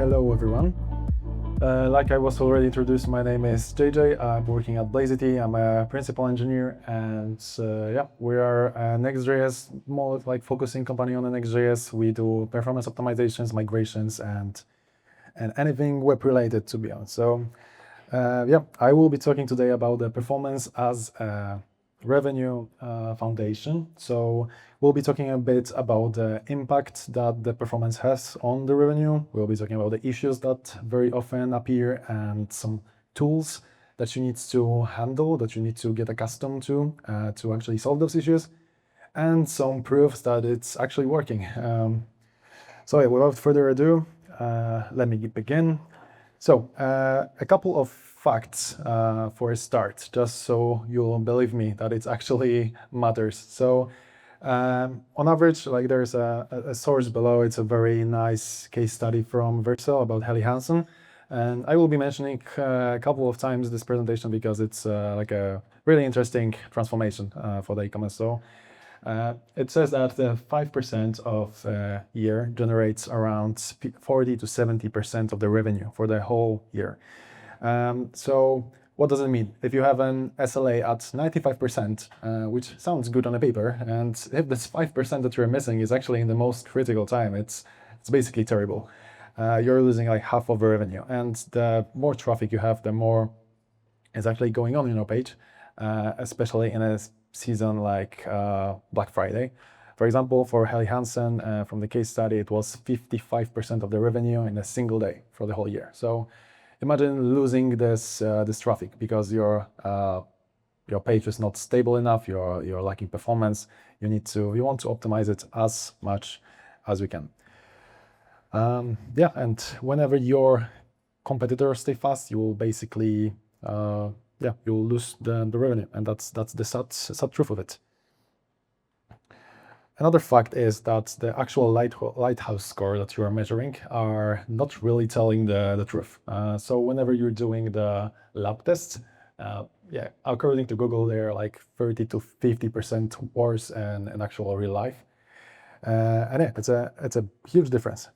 hello everyone. Like I was already introduced, my name is JJ. I'm working at Blazity. I'm a principal engineer, and yeah, we are a Next.js, more like focusing company on the Next.js. We do performance optimizations, migrations, and anything web related, to be honest. So yeah, I will be talking today about the performance as a revenue foundation. So we'll be talking a bit about the impact that the performance has on the revenue. We'll be talking about the issues that very often appear and some tools that you need to handle, that you need to get accustomed to actually solve those issues, and some proofs that it's actually working. So yeah, without further ado, let me begin. So a couple of facts for a start, just so you'll believe me that it actually matters. So on average, like there's a source below. It's a very nice case study from Vercel about Helly Hansen. And I will be mentioning a couple of times this presentation because it's like a really interesting transformation for the e-commerce. So it says that the 5% of year generates around 40 to 70% of the revenue for the whole year. So what does it mean? If you have an SLA at 95%, which sounds good on the paper, and if this 5% that you're missing is actually in the most critical time, it's basically terrible. You're losing like half of the revenue, and the more traffic you have, the more is actually going on your page, especially in a season like Black Friday. For example, for Helly Hansen, from the case study, it was 55% of the revenue in a single day for the whole year. So imagine losing this traffic because your page is not stable enough, you're lacking performance. You want to optimize it as much as we can. Yeah, and whenever your competitors stay fast, you will basically you'll lose the revenue, and that's the sad truth of it. Another fact is that the actual Lighthouse score that you are measuring are not really telling the truth. So whenever you're doing the lab tests, yeah, according to Google, they're like 30 to 50% worse in actual real life. And yeah, it's a huge difference.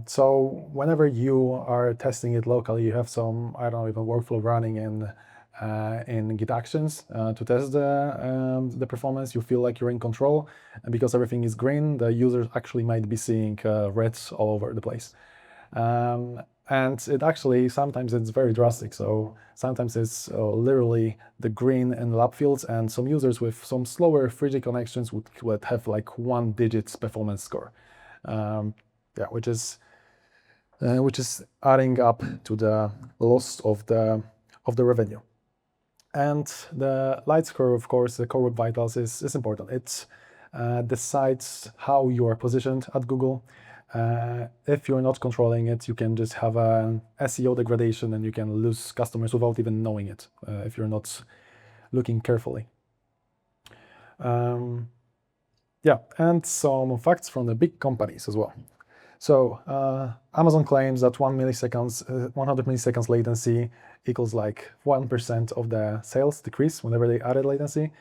So whenever you are testing it locally, you have some, I don't know, even workflow running in Git Actions to test the performance. You feel like you're in control, and because everything is green, the users actually might be seeing reds all over the place. And it actually, sometimes it's very drastic. So sometimes it's literally the green in lab fields, and some users with some slower 3G connections would have like 1-digit performance score. Yeah, which is adding up to the loss of the revenue. And the light score, of course, the core web vitals is important. It decides how you are positioned at Google. If you're not controlling it, you can just have an SEO degradation and you can lose customers without even knowing it if you're not looking carefully. Yeah, and some facts from the big companies as well. So Amazon claims that 100 milliseconds latency equals like 1% of the sales decrease whenever they added latency.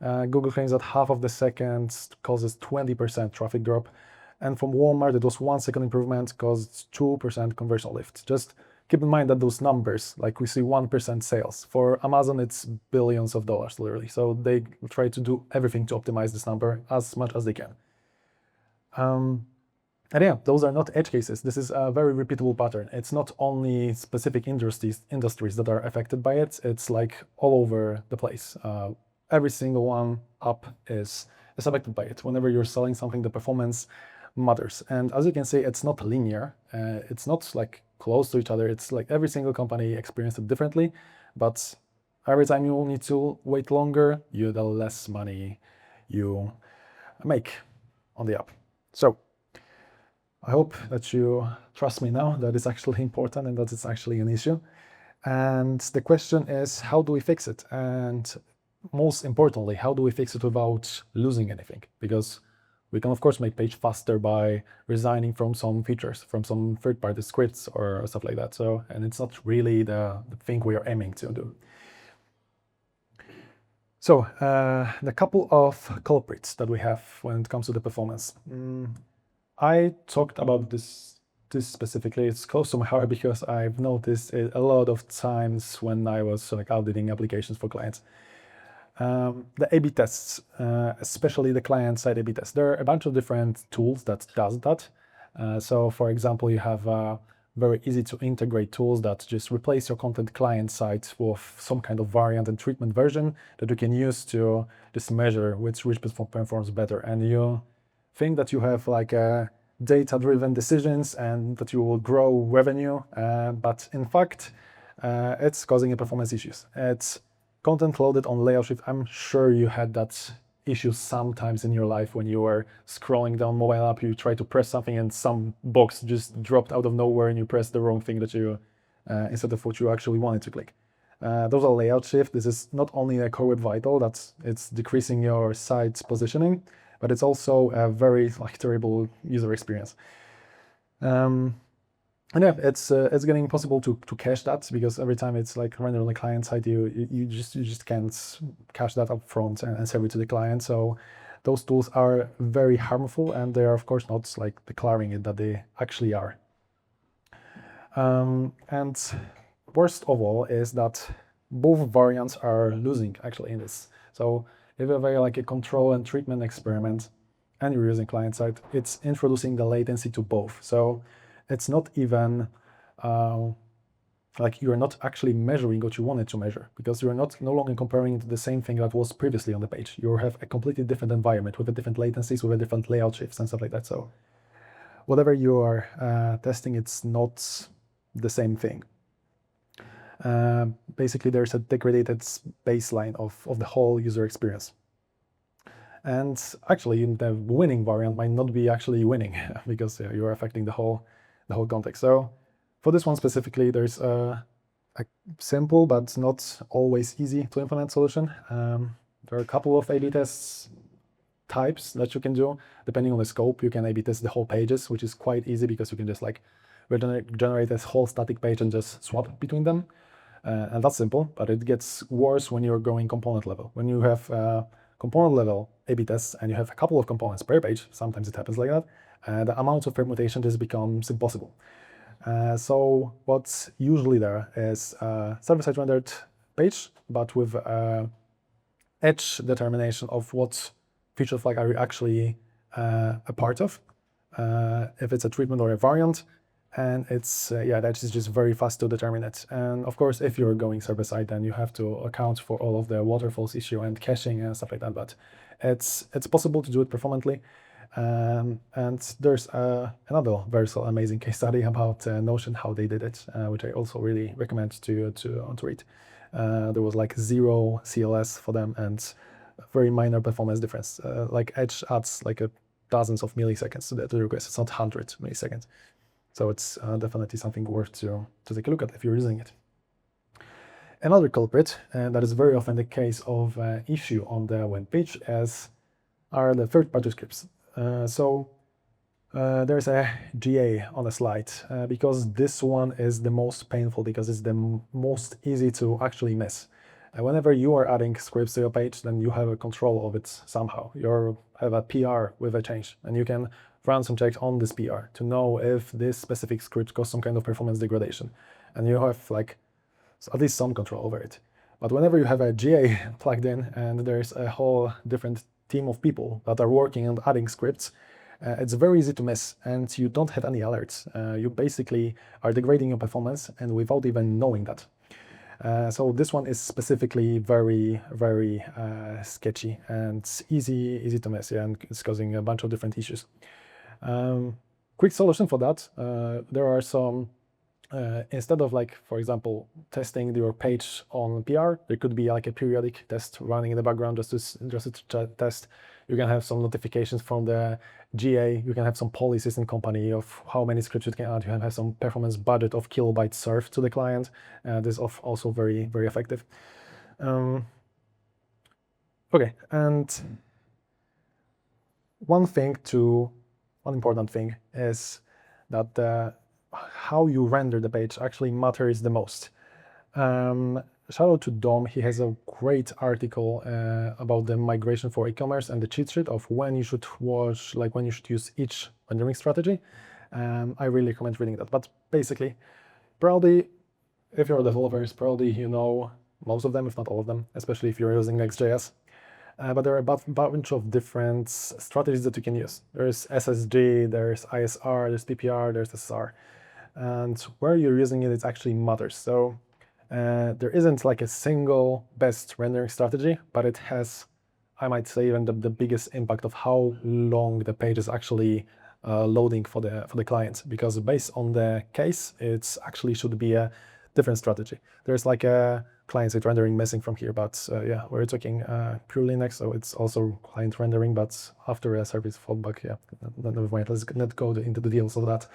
Google claims that half of the second causes 20% traffic drop. And from Walmart, it was 1 second improvement caused 2% conversion lift. Just keep in mind that those numbers, like we see 1% sales. For Amazon, it's billions of dollars, literally. So they try to do everything to optimize this number as much as they can. And yeah, those are not edge cases. This is a very repeatable pattern. It's not only specific industries that are affected by it. It's like all over the place. Every single one up is affected by it. Whenever you're selling something, the performance matters. And as you can see, it's not linear. It's not like close to each other. It's like every single company experiences it differently. But every time you need to wait longer, the less money you make on the app. So I hope that you trust me now that it's actually important and that it's actually an issue. And the question is, how do we fix it? And most importantly, how do we fix it without losing anything? Because we can, of course, make page faster by resigning from some features, from some third-party scripts or stuff like that. So, and it's not really the thing we are aiming to do. So the couple of culprits that we have when it comes to the performance. I talked about this this specifically, it's close to my heart because I've noticed it a lot of times when I was like auditing applications for clients. The A/B tests, especially the client-side A/B tests. There are a bunch of different tools that does that. So, for example, you have very easy to integrate tools that just replace your content client-side with some kind of variant and treatment version that you can use to just measure which performs better. And you think that you have like data-driven decisions and that you will grow revenue, but in fact, it's causing performance issues. It's content loaded on layout shift. I'm sure you had that issue sometimes in your life when you were scrolling down mobile app, you try to press something and some box just dropped out of nowhere and you pressed the wrong thing that you, instead of what you actually wanted to click. Those are layout shift. This is not only a core web vital, that it's decreasing your site's positioning, but it's also a very like terrible user experience. And yeah, it's getting impossible to cache that because every time it's like rendered on the client side, you just can't cache that up front and serve it to the client. So those tools are very harmful, and they are of course not like declaring it that they actually are. And worst of all is that both variants are losing actually in this. So if you have like a control and treatment experiment and you're using client side, it's introducing the latency to both. So it's not even like you're not actually measuring what you wanted to measure because you're no longer comparing the same thing that was previously on the page. You have a completely different environment with a different latencies, with a different layout shifts and stuff like that. So whatever you are testing, it's not the same thing. Basically, there's a degraded baseline of the whole user experience. And actually, the winning variant might not be actually winning because you're affecting the whole context. So for this one specifically, there's a simple but not always easy to implement solution. There are a couple of A/B tests types that you can do. Depending on the scope, you can A/B test the whole pages, which is quite easy because you can just like generate this whole static page and just swap between them. And that's simple, but it gets worse when you're going component level. When you have component level A/B tests and you have a couple of components per page, sometimes it happens like that, the amount of permutation just becomes impossible. So what's usually there is a server-side rendered page, but with edge determination of what feature flag are you actually a part of, if it's a treatment or a variant, and it's that is just very fast to determine it. And of course, if you're going server-side, then you have to account for all of the waterfalls issue and caching and stuff like that. But it's possible to do it performantly. And there's another very amazing case study about Notion, how they did it, which I also really recommend to read. There was like 0 CLS for them and a very minor performance difference. Like Edge adds like dozens of milliseconds to the request. It's not 100 milliseconds. So it's definitely something worth to take a look at if you're using it. Another culprit, and that is very often the case of issue on the web page, are the third-party scripts. There's a GA on the slide because this one is the most painful because it's the most easy to actually miss. Whenever you are adding scripts to your page, then you have a control of it somehow. You have a PR with a change, and you can run some checks on this PR to know if this specific script caused some kind of performance degradation, and you have like at least some control over it. But whenever you have a GA plugged in and there's a whole different team of people that are working and adding scripts, it's very easy to miss, and you don't have any alerts. You basically are degrading your performance and without even knowing that. So this one is specifically very, very sketchy and easy to miss, and it's causing a bunch of different issues. Quick solution for that, there are some, instead of like, for example, testing your page on PR, there could be like a periodic test running in the background just to test. You can have some notifications from the GA, you can have some policies in company of how many scripts you can add, you can have some performance budget of kilobytes served to the client. This is also very, very effective. Okay, and one important thing is that how you render the page actually matters the most. Shout out to Dom, he has a great article about the migration for e-commerce and the cheat sheet of when you should use each rendering strategy. I really recommend reading that. But basically, probably, if you're developers, probably you know most of them, if not all of them, especially if you're using Next.js. But there are a bunch of different strategies that you can use. There's SSG, there's ISR, there's PPR, there's SSR. And where you're using it, it actually matters. So there isn't like a single best rendering strategy, but it has, I might say, even the biggest impact of how long the page is actually loading for the client. Because based on the case, it's actually should be a different strategy. There's like a client-side rendering missing from here, but yeah, we're talking pure Linux, so it's also client rendering, but after a service fallback, yeah, never mind, let's not go into the details of that.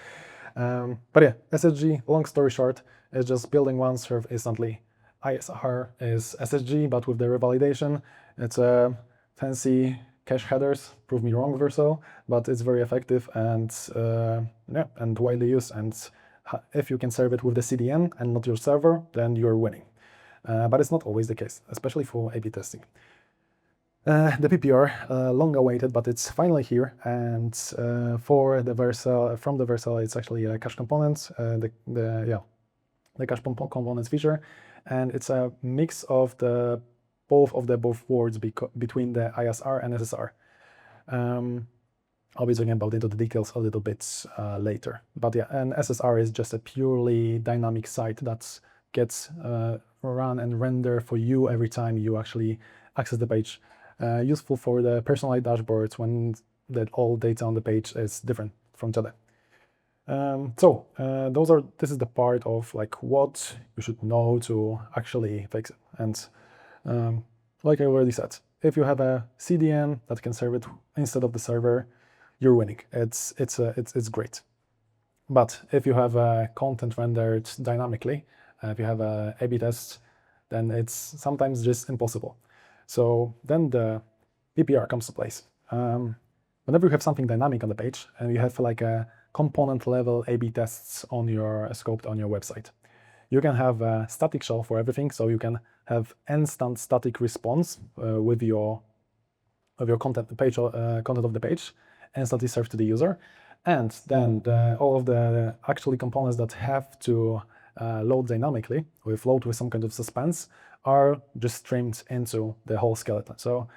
But yeah, SSG, long story short, is just building one serve instantly. ISR is SSG, but with the revalidation. It's a fancy cache headers, prove me wrong, Verso, but it's very effective and yeah, and widely used. And if you can serve it with the CDN and not your server, then you're winning. But it's not always the case, especially for A/B testing. The PPR, long awaited, but it's finally here. And for the Versa, from the Versa, it's actually a cache component, the cache components feature, and it's a mix of both words between the ISR and SSR. I'll be talking about into the details a little bit later. But yeah, and SSR is just a purely dynamic site that gets run and render for you every time you actually access the page. Useful for the personalized dashboards when all data on the page is different from each other. This is the part of like what you should know to actually fix it. And like I already said, if you have a CDN that can serve it instead of the server, you're winning. It's great. But if you have content rendered dynamically, if you have a A/B test, then it's sometimes just impossible. So then the PPR comes to place. Whenever you have something dynamic on the page and you have like a component level A/B tests on your scoped on your website, you can have a static shell for everything. So you can have instant static response with your content of the page instantly served to the user, and then all of the actually components that have to load dynamically with some kind of suspense are just streamed into the whole skeleton. So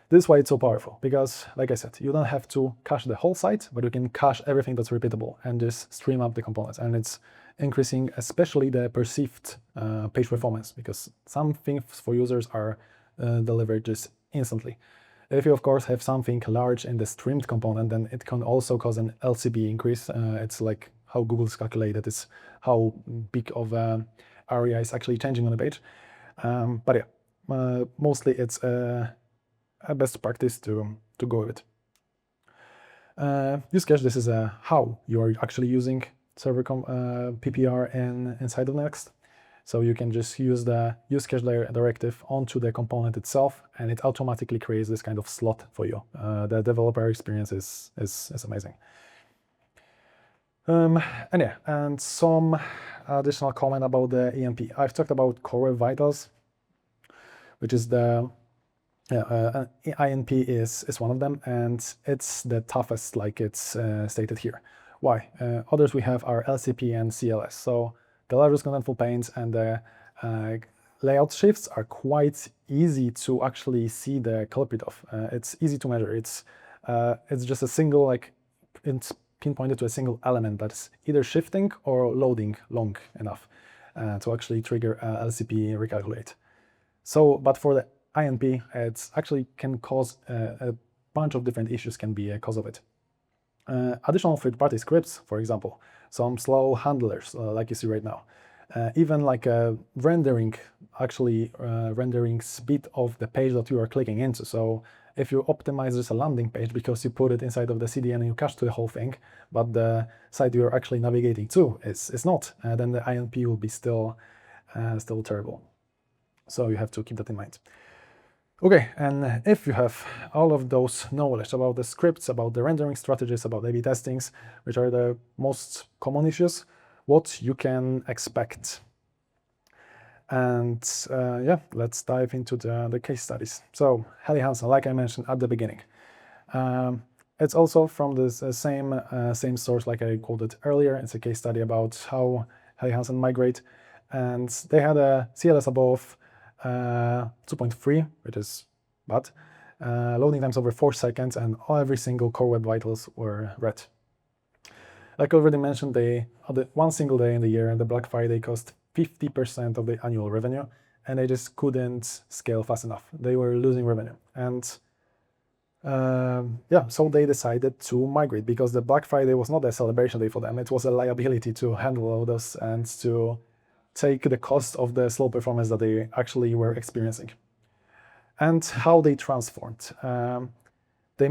this is why it's so powerful, because like I said, you don't have to cache the whole site, but you can cache everything that's repeatable and just stream up the components. And it's increasing especially the perceived page performance, because some things for users are delivered just instantly. If you, of course, have something large in the streamed component, then it can also cause an LCB increase. It's like how Google's calculated is how big of an area is actually changing on the page. But yeah, mostly it's a best practice to go with. Use cache, this is how you are actually using server PPR inside of Next. So you can just use the use cache directive onto the component itself, and it automatically creates this kind of slot for you. The developer experience is amazing. And yeah, and some additional comment about the EMP. I've talked about Core Web Vitals, which is the INP is one of them, and it's the toughest, like it's stated here. Why? Others we have are LCP and CLS. So the largest contentful panes and the layout shifts are quite easy to actually see the culprit of. It's easy to measure. It's just a single, like, it's pinpointed to a single element that's either shifting or loading long enough to actually trigger LCP recalculate. So, but for the INP, it's actually can cause a bunch of different issues can be a cause of it. Additional third-party scripts, for example, some slow handlers, like you see right now. Even like a rendering speed of the page that you are clicking into. So if you optimize just a landing page because you put it inside of the CDN and you cache to the whole thing, but the site you're actually navigating to is not, then the INP will be still terrible. So you have to keep that in mind. Okay, and if you have all of those knowledge about the scripts, about the rendering strategies, about A/B testings, which are the most common issues, what you can expect. And yeah, let's dive into the case studies. So Helly Hansen, like I mentioned at the beginning, It's also from this same source like I quoted earlier. It's a case study about how Helly Hansen migrate, and they had a CLS above 2.3, which is bad, loading times over 4 seconds, and every single core web vitals were red. Like I already mentioned, they had one single day in the year, the Black Friday cost 50% of the annual revenue, and they just couldn't scale fast enough. They were losing revenue, and yeah, so they decided to migrate, because the Black Friday was not a celebration day for them. It was a liability to handle all those and to take the cost of the slow performance that they actually were experiencing. And how they transformed. They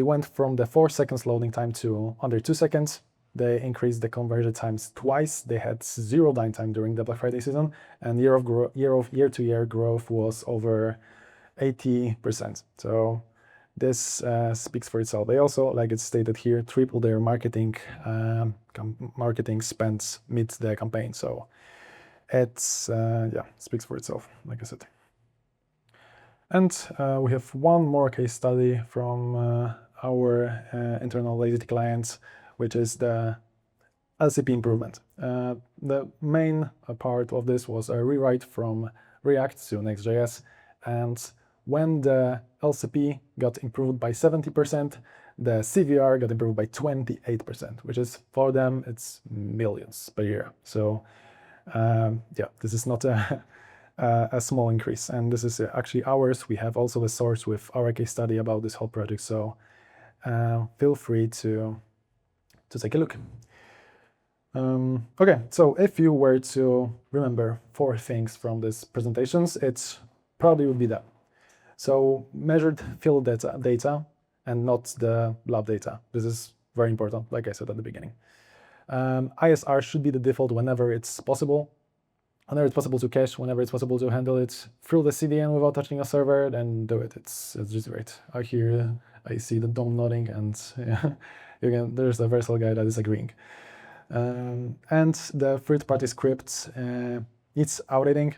went from the 4 seconds loading time to under 2 seconds. They increased the conversion times twice. They had 0 downtime during the Black Friday season, and year-to-year growth was over 80%. So this speaks for itself. They also, like it's stated here, tripled their marketing spends mid the campaign. So it's yeah, speaks for itself, like I said. And we have one more case study from our internal Blazity clients, which is the LCP improvement. The main part of this was a rewrite from React to Next.js, and when the LCP got improved by 70%, the CVR got improved by 28%, which is, for them, it's millions per year. So yeah, this is not a small increase, and this is actually ours. We have also a source with our case study about this whole project, so feel free to take a look. Okay, so if you were to remember 4 things from these presentations, it probably would be that. So measured field data and not the lab data. This is very important, like I said at the beginning. ISR should be the default whenever it's possible. Whenever it's possible to cache, whenever it's possible to handle it through the CDN without touching a server, then do it. It's just great. I see the dome nodding, and yeah, there's a Versal guy that is agreeing. And the third-party script needs auditing.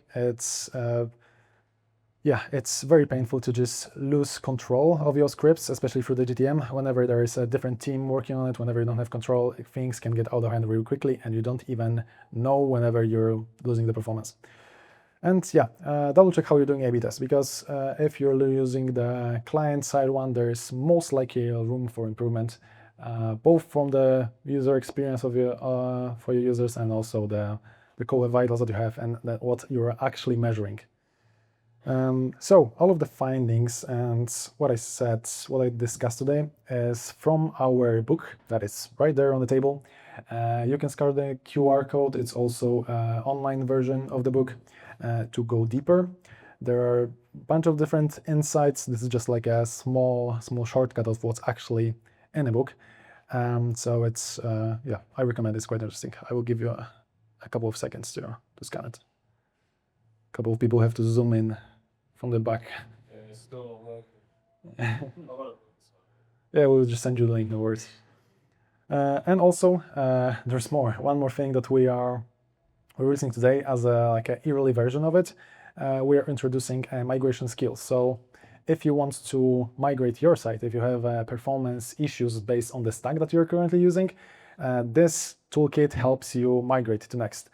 Yeah, it's very painful to just lose control of your scripts, especially through the GTM. Whenever there is a different team working on it, whenever you don't have control, things can get out of hand very quickly, and you don't even know whenever you're losing the performance. And yeah, double check how you're doing A/B tests, because if you're using the client-side one, there's most likely a room for improvement, both from the user experience of for your users, and also the core vitals that you have and what you're actually measuring. So all of the findings and what I discussed today is from our book that is right there on the table. You can scan the QR code. It's also an online version of the book to go deeper. There are a bunch of different insights. This is just like a small shortcut of what's actually in the book. So it's, yeah, I recommend it. It's quite interesting. I will give you a couple of seconds to scan it. A couple of people have to zoom in from the back. Yeah, it's still yeah, we'll just send you the link, no worries. And also, there's one more thing that we're releasing today as like a yearly version of it. We are introducing migration skills. So if you want to migrate your site, if you have performance issues based on the stack that you're currently using, this toolkit helps you migrate to Next.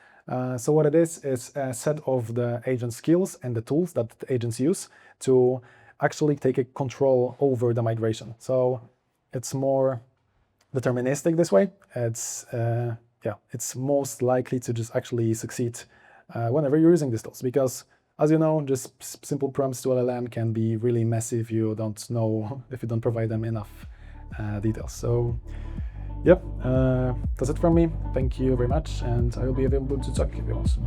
So what it is a set of the agent skills and the tools that the agents use to actually take a control over the migration. So it's more deterministic this way. It's yeah, it's most likely to just actually succeed whenever you're using these tools, because as you know, just simple prompts to LLM can be really messy if you don't provide them enough details. So yep, that's it from me. Thank you very much, and I will be available to talk if you want.